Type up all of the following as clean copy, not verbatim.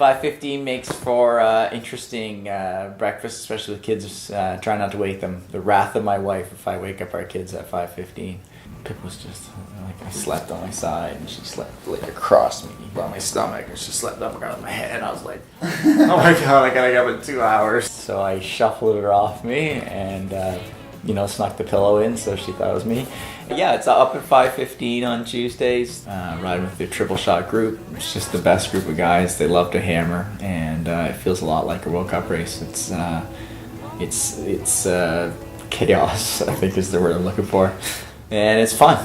5:15 makes for interesting breakfast, especially with kids. Try not to wake them. The wrath of my wife if I wake up our kids at 5:15. Pip was just like, I slept on my side and she slept laid across me by my stomach and she slept up around my head. I was like, oh my god, I gotta get up in 2 hours. So I shuffled her off me and snuck the pillow in so she thought it was me. Yeah, it's up at 5:15 on Tuesdays. Riding with the triple shot group. It's just the best group of guys. They love to hammer and it feels a lot like a World Cup race. It's chaos, I think is the word I'm looking for. And it's fun.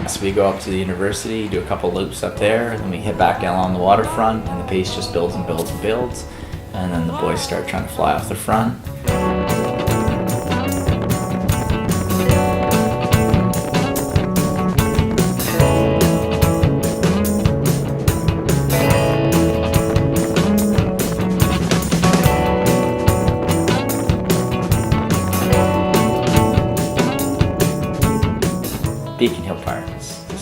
So we go up to the university, do a couple loops up there, and then we hit back down along the waterfront, and the pace just builds and builds and builds. And then the boys start trying to fly off the front. Beacon Hill Park is a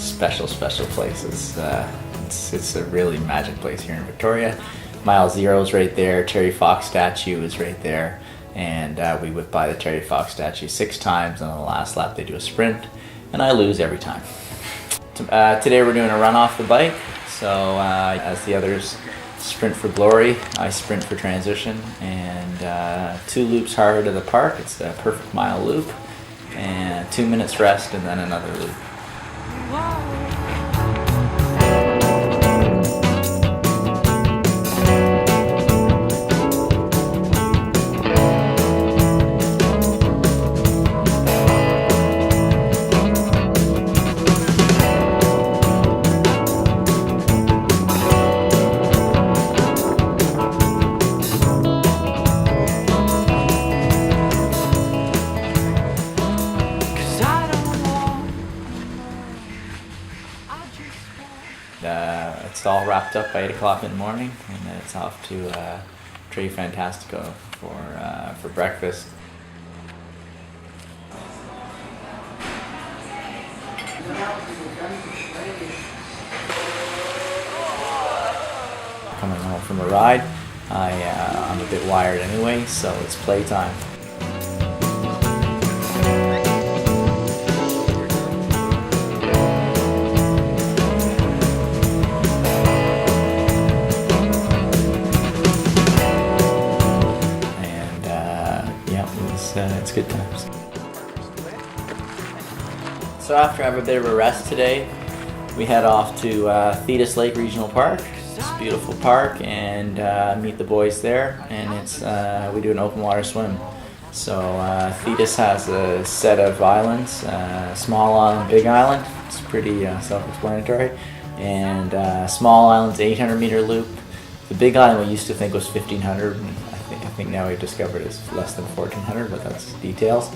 special place. It's a really magic place here in Victoria. Mile Zero is right there. Terry Fox statue is right there. And we whip by the Terry Fox statue 6 times, and on the last lap they do a sprint, and I lose every time. Today we're doing a run off the bike. So as the others sprint for glory, I sprint for transition. And 2 loops hard to the park. It's a perfect mile loop. And 2 minutes rest and then another loop. It's all wrapped up by 8 o'clock in the morning, and then it's off to Tre Fantastico for breakfast. Coming home from a ride, I'm a bit wired anyway, so it's playtime. It's good times. So after I have a bit of a rest today, we head off to Thetis Lake Regional Park. It's a beautiful park, and meet the boys there, and we do an open water swim. So Thetis has a set of islands, small island, big island. It's pretty self-explanatory. And small island's 800-meter loop. The big island we used to think was 1,500. I think now we've discovered it's less than 1,400, but that's details.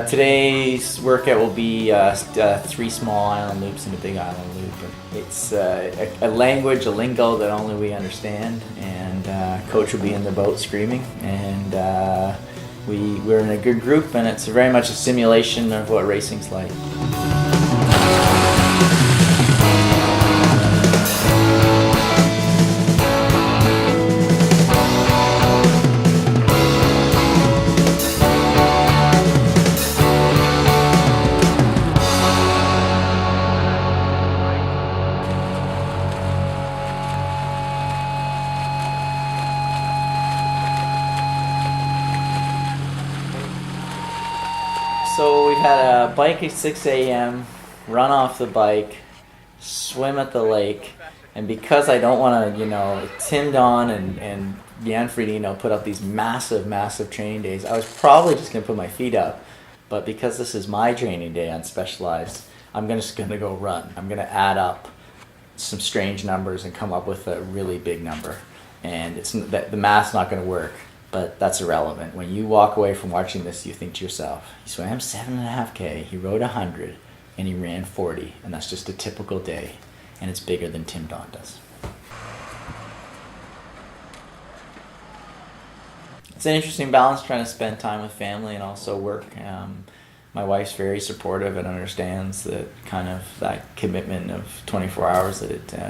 Today's workout will be 3 small island loops and a big island loop. It's a language, a lingo that only we understand, and coach will be in the boat screaming, and we're in a good group, and it's very much a simulation of what racing's like. So we've had a bike at 6 a.m., run off the bike, swim at the lake, and because I don't want to, Tim Don and Jan Fredino put up these massive training days, I was probably just going to put my feet up, but because this is my training day on Specialized, I'm just going to go run. I'm going to add up some strange numbers and come up with a really big number, and the math's not going to work. But that's irrelevant. When you walk away from watching this, you think to yourself, he swam 7.5K, he rode 100, and he ran 40, and that's just a typical day, and it's bigger than Tim Don does. It's an interesting balance trying to spend time with family and also work. My wife's very supportive and understands that commitment of 24 hours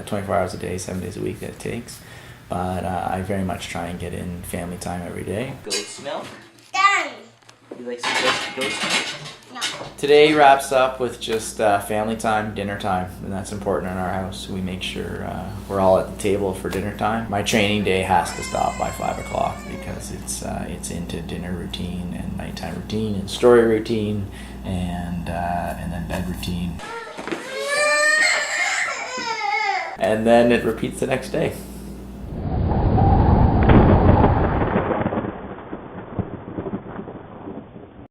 24 hours a day, 7 days a week that it takes. But I very much try and get in family time every day. Goat's milk. Done. You like some goat's milk? No. Today wraps up with just family time, dinner time, and that's important in our house. We make sure we're all at the table for dinner time. My training day has to stop by 5 o'clock because it's into dinner routine and nighttime routine and story routine and then bed routine. And then it repeats the next day.